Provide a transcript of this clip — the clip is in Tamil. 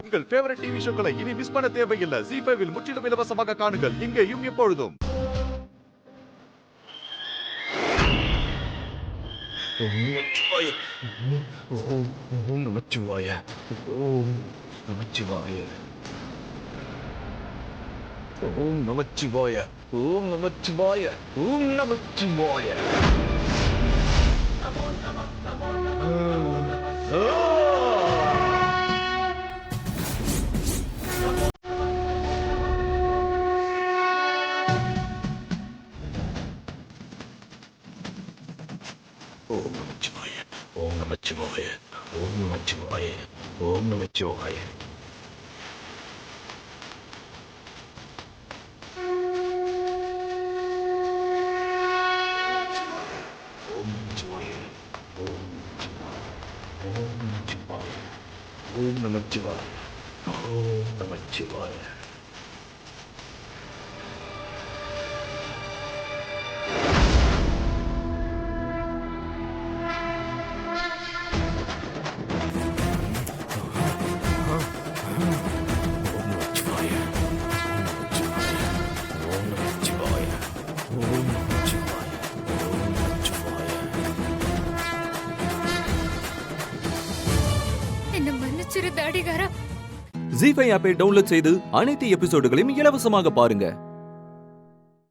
உங்கள் ஃபேவரட் டிவி ஷோக்களை இனி மிஸ் பண்ண தேவையில்லை. ZEE5 இல் முற்றிலும் இலவசமாக காணுங்கள். இங்கேயும் எப்பொழுதும். ஓம் நமச்சிவாய. ஓம் நமச்சிவாய. ஓம் நமச்சிவாய. ஓம் நமச்சிவாய. ஓம் நமச்சிவாய. ஓம் நமச்சிவாய. ஓம் நமச்சிவாய. ஓம் நமச்சிவாய. ஓம் நமச்சிவாய. ஓம் நமச்சிவாய. ஓம் நமச்சிவாய. ஓம் நமச்சிவாய. என்ன மன்னிச்சிரு தாடிகாரா. ZEE5 ஆப்பை டவுன்லோட் செய்து அனைத்து எபிசோடுகளையும் இலவசமாக பாருங்க.